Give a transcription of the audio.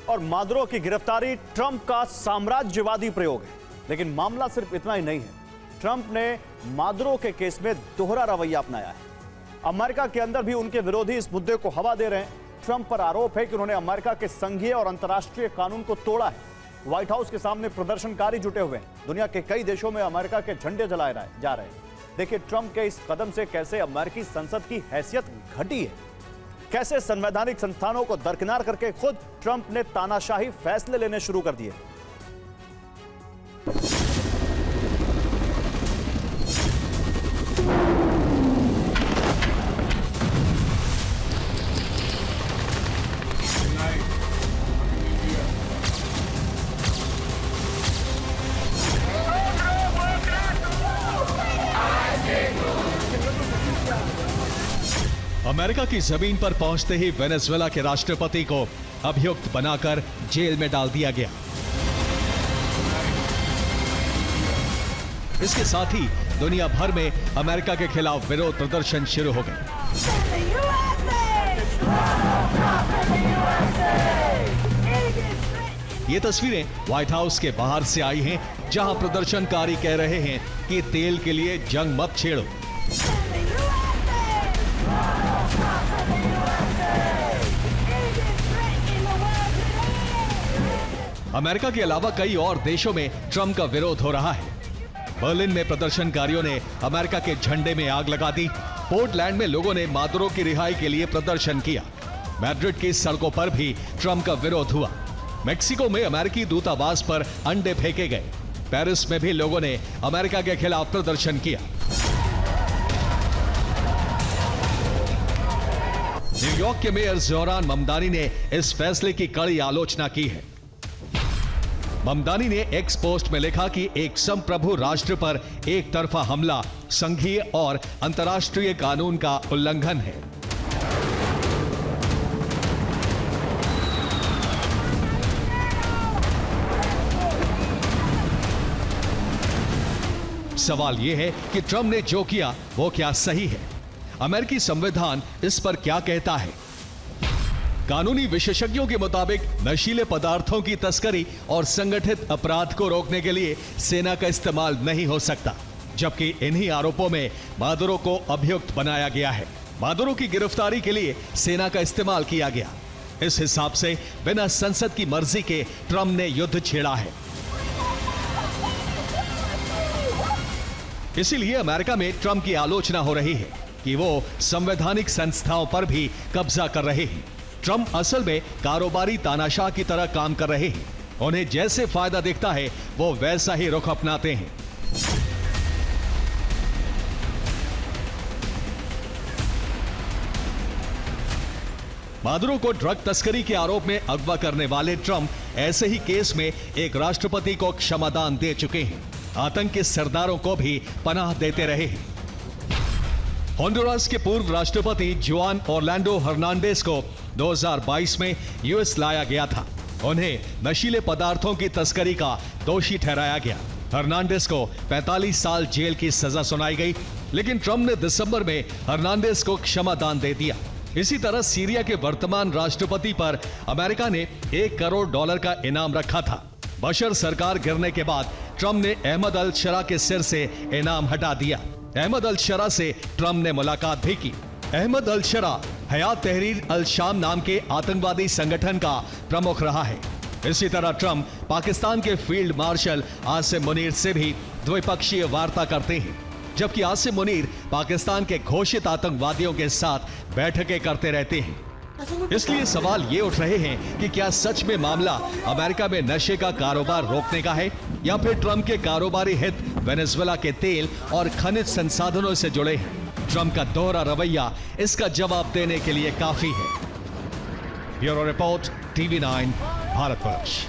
और मादुरो की गिरफ्तारी ट्रंप का साम्राज्यवादी प्रयोग है। लेकिन मामला सिर्फ इतना ही नहीं है। ट्रंप ने मादुरो के केस में दोहरा रवैया अपनाया है। अमेरिका के अंदर भी उनके विरोधी इस मुद्दे को हवा दे रहे हैं। ट्रंप पर आरोप है कि उन्होंने अमेरिका के संघीय और अंतर्राष्ट्रीय कानून को तोड़ा है। व्हाइट हाउस के सामने प्रदर्शनकारी जुटे हुए हैं। दुनिया के कई देशों में अमेरिका के झंडे जलाए जा रहे हैं। देखिए ट्रंप के इस कदम से कैसे अमेरिकी संसद की हैसियत घटी है, कैसे संवैधानिक संस्थानों को दरकिनार करके खुद ट्रंप ने तानाशाही फैसले लेने शुरू कर दिए। अमेरिका की जमीन पर पहुंचते ही वेनेजुएला के राष्ट्रपति को अभियुक्त बनाकर जेल में डाल दिया गया। इसके साथ ही दुनिया भर में अमेरिका के खिलाफ विरोध प्रदर्शन शुरू हो गए। ये तस्वीरें व्हाइट हाउस के बाहर से आई हैं, जहां प्रदर्शनकारी कह रहे हैं कि तेल के लिए जंग मत छेड़ो। अमेरिका के अलावा कई और देशों में ट्रंप का विरोध हो रहा है। बर्लिन में प्रदर्शनकारियों ने अमेरिका के झंडे में आग लगा दी। पोर्टलैंड में लोगों ने मादुरो की रिहाई के लिए प्रदर्शन किया। मैड्रिड की सड़कों पर भी ट्रंप का विरोध हुआ। मेक्सिको में अमेरिकी दूतावास पर अंडे फेंके गए। पेरिस में भी लोगों ने अमेरिका के खिलाफ प्रदर्शन किया। न्यूयॉर्क के मेयर जोहरान ममदानी ने इस फैसले की कड़ी आलोचना की है। ममदानी ने एक्स पोस्ट में लिखा कि एक संप्रभु राष्ट्र पर एक तरफा हमला संघीय और अंतर्राष्ट्रीय कानून का उल्लंघन है। सवाल यह है कि ट्रंप ने जो किया वो क्या सही है? अमेरिकी संविधान इस पर क्या कहता है? कानूनी विशेषज्ञों के मुताबिक नशीले पदार्थों की तस्करी और संगठित अपराध को रोकने के लिए सेना का इस्तेमाल नहीं हो सकता, जबकि इन्हीं आरोपों में मादुरो को अभियुक्त बनाया गया है। मादुरो की गिरफ्तारी के लिए सेना का इस्तेमाल किया गया। इस हिसाब से बिना संसद की मर्जी के ट्रंप ने युद्ध छेड़ा है। इसीलिए अमेरिका में ट्रंप की आलोचना हो रही है कि वो संवैधानिक संस्थाओं पर भी कब्जा कर रहे हैं। ट्रंप असल में कारोबारी तानाशाह की तरह काम कर रहे हैं। उन्हें जैसे फायदा दिखता है वो वैसा ही रुख अपनाते हैं। मादुरो को ड्रग तस्करी के आरोप में अगवा करने वाले ट्रंप ऐसे ही केस में एक राष्ट्रपति को क्षमादान दे चुके हैं। आतंक के सरदारों को भी पनाह देते रहे हैं। होंडुरास के पूर्व राष्ट्रपति जुआन ऑरलैंडो हर्नांडेज को 2022 में यूएस लाया गया था। उन्हें नशीले पदार्थों की तस्करी का दोषी ठहराया गया। हर्नांडेज को 45 साल जेल की सजा सुनाई गई, लेकिन ट्रंप ने दिसंबर में हर्नांडेज को क्षमादान दे दिया। इसी तरह सीरिया के वर्तमान राष्ट्रपति पर अमेरिका ने $1 करोड़ का इनाम रखा था। बशर सरकार गिरने के बाद ट्रंप ने अहमद अल शरा के सिर से इनाम हटा दिया। अहमद अल शरा से ट्रंप ने मुलाकात भी की। अहमद अल शरा हयात तहरीर अल शाम नाम के आतंकवादी संगठन का प्रमुख रहा है। इसी तरह ट्रंप पाकिस्तान के फील्ड मार्शल आसिम मुनीर से भी द्विपक्षीय वार्ता करते हैं, जबकि आसिम मुनीर पाकिस्तान के घोषित आतंकवादियों के साथ बैठकें करते रहते हैं। इसलिए सवाल ये उठ रहे हैं कि क्या सच में मामला अमेरिका में नशे का कारोबार रोकने का है, या फिर ट्रंप के कारोबारी हित वेनेजुएला के तेल और खनिज संसाधनों से जुड़े हैं। ट्रंप का दोहरा रवैया इसका जवाब देने के लिए काफी है। Bureau report, TV9 Bharatvarsh.